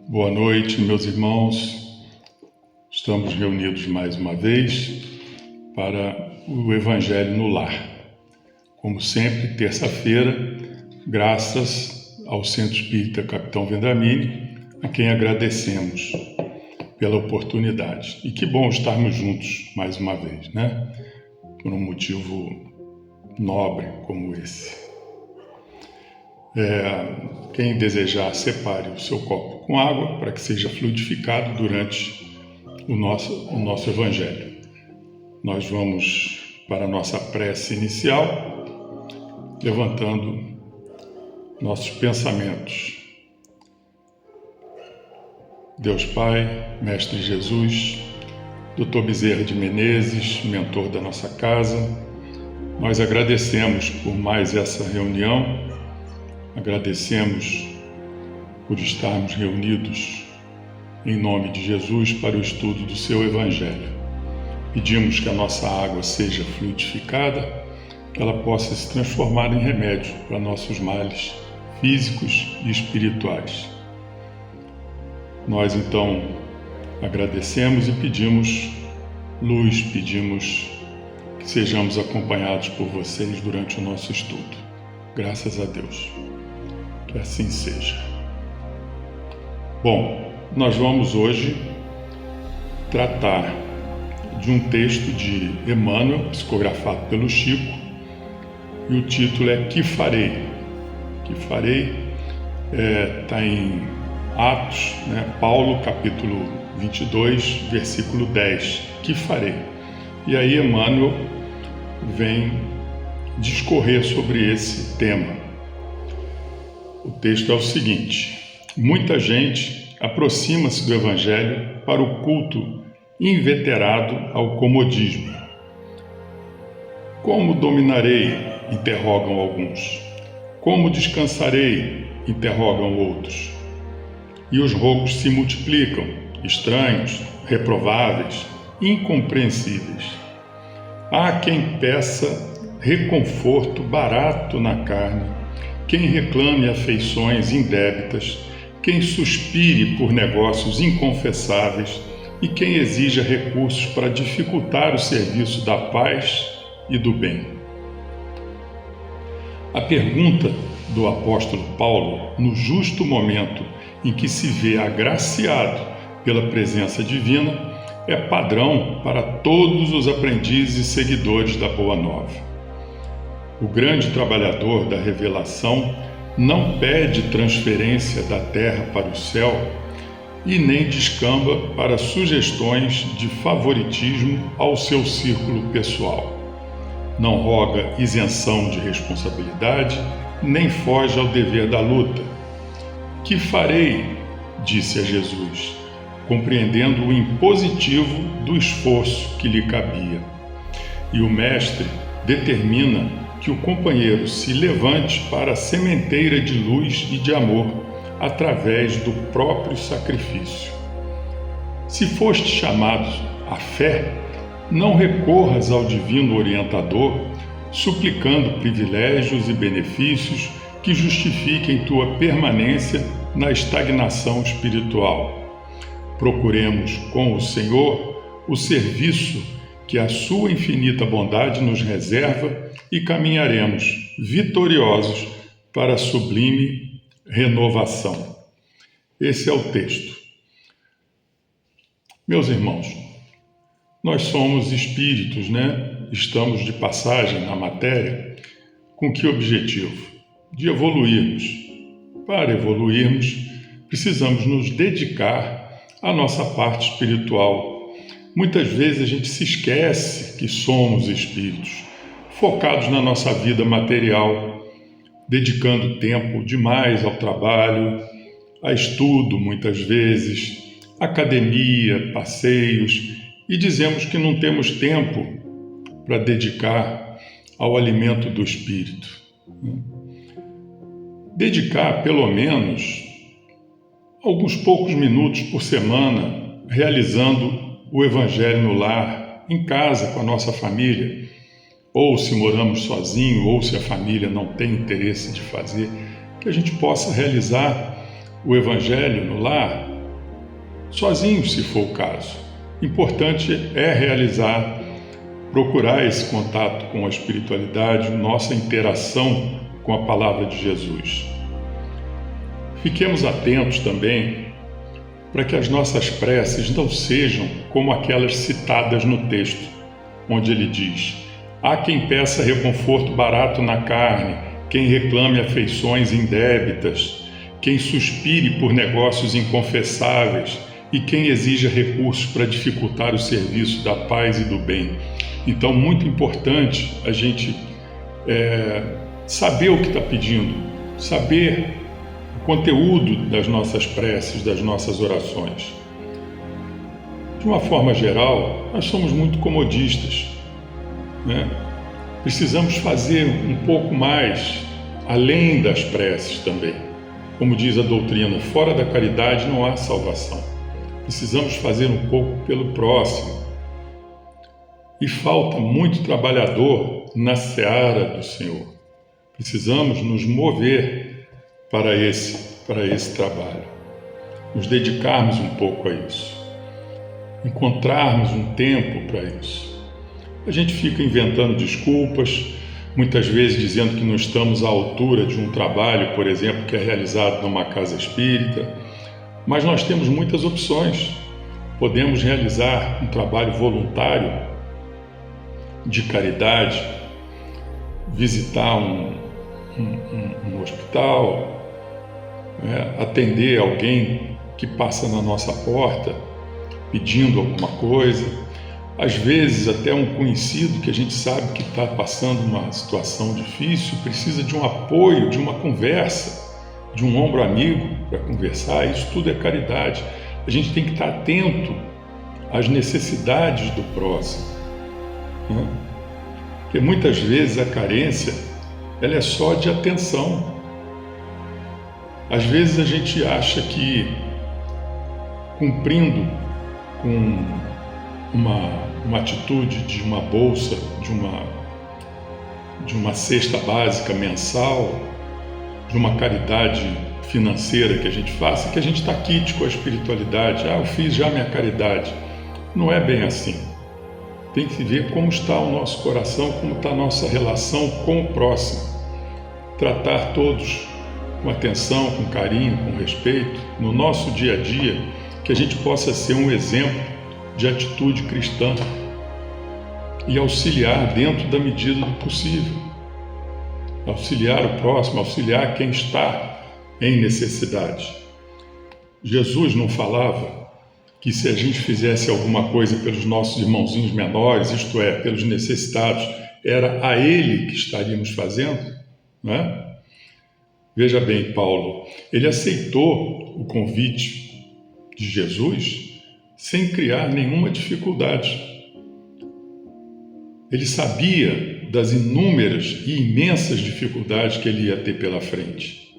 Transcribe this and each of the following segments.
Boa noite, meus irmãos. Estamos reunidos mais uma vez para o Evangelho no Lar. Como sempre, terça-feira, graças ao Centro Espírita Capitão Vendramini, a quem agradecemos pela oportunidade. E que bom estarmos juntos mais uma vez, né? Por um motivo nobre como esse. Quem desejar, separe o seu copo com água para que seja fluidificado durante o nosso Evangelho. Nós vamos para a nossa prece inicial, levantando nossos pensamentos. Deus Pai, Mestre Jesus, Dr. Bezerra de Menezes, mentor da nossa casa, nós agradecemos por mais essa reunião. Agradecemos por estarmos reunidos em nome de Jesus para o estudo do seu Evangelho. Pedimos que a nossa água seja fluidificada, que ela possa se transformar em remédio para nossos males físicos e espirituais. Nós então agradecemos e pedimos luz, pedimos que sejamos acompanhados por vocês durante o nosso estudo. Graças a Deus. Que assim seja. Bom, nós vamos hoje tratar de um texto de Emmanuel, psicografado pelo Chico, e o título é Que Farei? Que Farei está em Atos, né? Paulo, capítulo 22, versículo 10. Que farei? E aí Emmanuel vem discorrer sobre esse tema. O texto é o seguinte: muita gente aproxima-se do Evangelho para o culto inveterado ao comodismo. Como dominarei? Interrogam alguns. Como descansarei? Interrogam outros. E os rogos se multiplicam, estranhos, reprováveis, incompreensíveis. Há quem peça reconforto barato na carne, quem reclame afeições indébitas, quem suspire por negócios inconfessáveis e quem exija recursos para dificultar o serviço da paz e do bem. A pergunta do apóstolo Paulo, no justo momento em que se vê agraciado pela presença divina, é padrão para todos os aprendizes e seguidores da Boa Nova. O grande trabalhador da revelação não pede transferência da terra para o céu e nem descamba para sugestões de favoritismo ao seu círculo pessoal. Não roga isenção de responsabilidade, nem foge ao dever da luta. Que farei? Disse a Jesus, compreendendo o impositivo do esforço que lhe cabia. E o Mestre determina que o companheiro se levante para a sementeira de luz e de amor através do próprio sacrifício. Se foste chamado à fé, não recorras ao divino orientador, suplicando privilégios e benefícios que justifiquem tua permanência na estagnação espiritual. Procuremos com o Senhor o serviço que a sua infinita bondade nos reserva e caminharemos vitoriosos para a sublime renovação. Esse é o texto. Meus irmãos, nós somos espíritos, né? Estamos de passagem na matéria. Com que objetivo? De evoluirmos. Para evoluirmos, precisamos nos dedicar à nossa parte espiritual. Muitas vezes a gente se esquece que somos espíritos, focados na nossa vida material, dedicando tempo demais ao trabalho, a estudo muitas vezes, academia, passeios, e dizemos que não temos tempo para dedicar ao alimento do espírito. Dedicar pelo menos alguns poucos minutos por semana realizando o Evangelho no lar, em casa com a nossa família, ou se moramos sozinhos, ou se a família não tem interesse de fazer, que a gente possa realizar o Evangelho no lar, sozinhos, se for o caso. Importante é procurar esse contato com a espiritualidade, nossa interação com a palavra de Jesus. Fiquemos atentos também para que as nossas preces não sejam como aquelas citadas no texto, onde ele diz: há quem peça reconforto barato na carne, quem reclame afeições indébitas, quem suspire por negócios inconfessáveis e quem exija recursos para dificultar o serviço da paz e do bem. Então, muito importante a gente saber o que está pedindo, saber o conteúdo das nossas preces, das nossas orações. De uma forma geral, nós somos muito comodistas, né? Precisamos fazer um pouco mais além das preces também. Como diz a doutrina, fora da caridade não há salvação. Precisamos fazer um pouco pelo próximo. E falta muito trabalhador na seara do Senhor. Precisamos nos mover para esse trabalho, nos dedicarmos um pouco a isso, encontrarmos um tempo para isso. A gente fica inventando desculpas, muitas vezes dizendo que não estamos à altura de um trabalho, por exemplo, que é realizado numa casa espírita, mas nós temos muitas opções. Podemos realizar um trabalho voluntário de caridade, visitar um hospital, atender alguém que passa na nossa porta pedindo alguma coisa, às vezes até um conhecido que a gente sabe que está passando uma situação difícil, precisa de um apoio, de uma conversa, de um ombro amigo para conversar. Isso tudo é caridade. A gente tem que estar atento às necessidades do próximo, né? Porque muitas vezes a carência ela é só de atenção. Às vezes a gente acha que cumprindo com uma atitude de uma bolsa, de uma cesta básica mensal, de uma caridade financeira que a gente faça, que a gente está quite com a espiritualidade. Eu fiz já minha caridade. Não é bem assim. Tem que ver como está o nosso coração, como está a nossa relação com o próximo. Tratar todos com atenção, com carinho, com respeito, no nosso dia a dia, que a gente possa ser um exemplo de atitude cristã e auxiliar dentro da medida do possível. Auxiliar o próximo, auxiliar quem está em necessidade. Jesus não falava que se a gente fizesse alguma coisa pelos nossos irmãozinhos menores, isto é, pelos necessitados, era a Ele que estaríamos fazendo, não é? Veja bem, Paulo, ele aceitou o convite de Jesus sem criar nenhuma dificuldade. Ele sabia das inúmeras e imensas dificuldades que ele ia ter pela frente.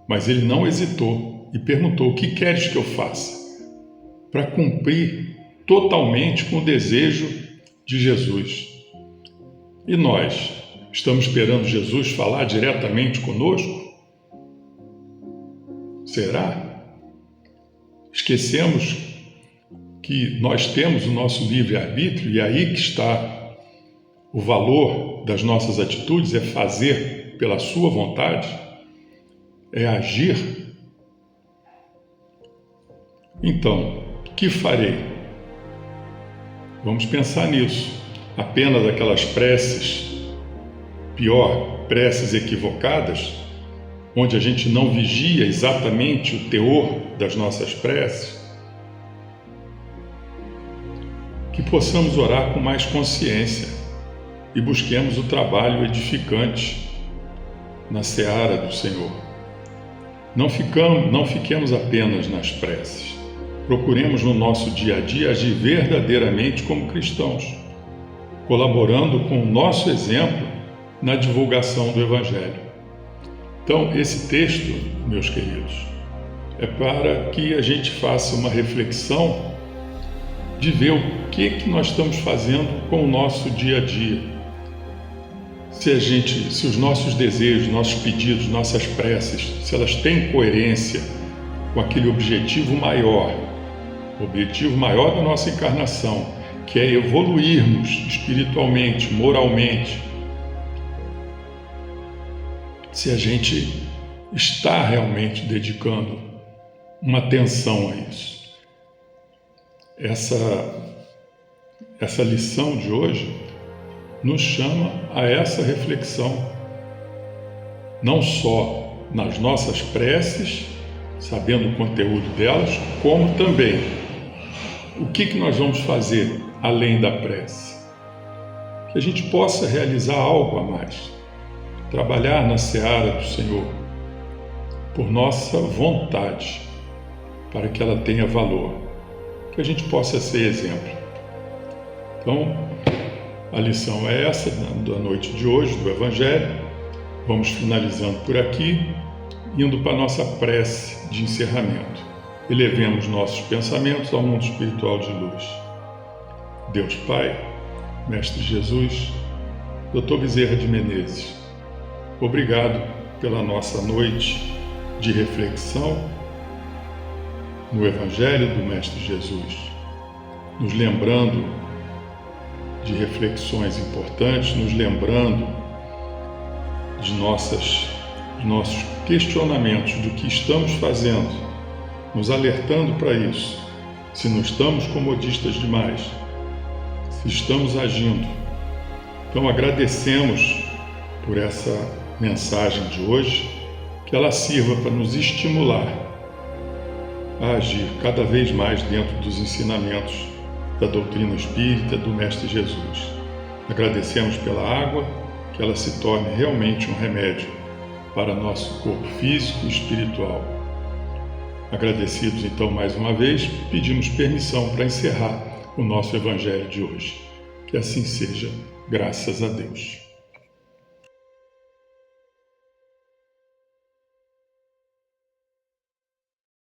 Mas ele não hesitou e perguntou: o que queres que eu faça? Para cumprir totalmente com o desejo de Jesus. E nós, estamos esperando Jesus falar diretamente conosco? Será? Esquecemos que nós temos o nosso livre-arbítrio e aí que está o valor das nossas atitudes, é fazer pela sua vontade, é agir. Então, o que farei? Vamos pensar nisso. Apenas aquelas preces, pior, preces equivocadas, onde a gente não vigia exatamente o teor das nossas preces. Que possamos orar com mais consciência e busquemos o trabalho edificante na seara do Senhor. Não fiquemos apenas nas preces. Procuremos no nosso dia a dia agir verdadeiramente como cristãos, colaborando com o nosso exemplo na divulgação do Evangelho. Então, esse texto, meus queridos, é para que a gente faça uma reflexão de ver o que nós estamos fazendo com o nosso dia a dia. Se os nossos desejos, nossos pedidos, nossas preces, se elas têm coerência com aquele objetivo maior da nossa encarnação, que é evoluirmos espiritualmente, moralmente, se a gente está realmente dedicando uma atenção a isso. Essa lição de hoje nos chama a essa reflexão, não só nas nossas preces, sabendo o conteúdo delas, como também o que nós vamos fazer além da prece. Que a gente possa realizar algo a mais, trabalhar na seara do Senhor, por nossa vontade, para que ela tenha valor, que a gente possa ser exemplo. Então, a lição é essa da noite de hoje, do Evangelho. Vamos finalizando por aqui, indo para a nossa prece de encerramento. Elevemos nossos pensamentos ao mundo espiritual de luz. Deus Pai, Mestre Jesus, Dr. Bezerra de Menezes, obrigado pela nossa noite de reflexão no Evangelho do Mestre Jesus, nos lembrando de reflexões importantes, nos lembrando de nossos questionamentos do que estamos fazendo, nos alertando para isso, se não estamos comodistas demais, se estamos agindo. Então agradecemos por essa mensagem de hoje, que ela sirva para nos estimular a agir cada vez mais dentro dos ensinamentos da doutrina espírita do Mestre Jesus. Agradecemos pela água, que ela se torne realmente um remédio para nosso corpo físico e espiritual. Agradecidos então mais uma vez, pedimos permissão para encerrar o nosso Evangelho de hoje. Que assim seja, graças a Deus.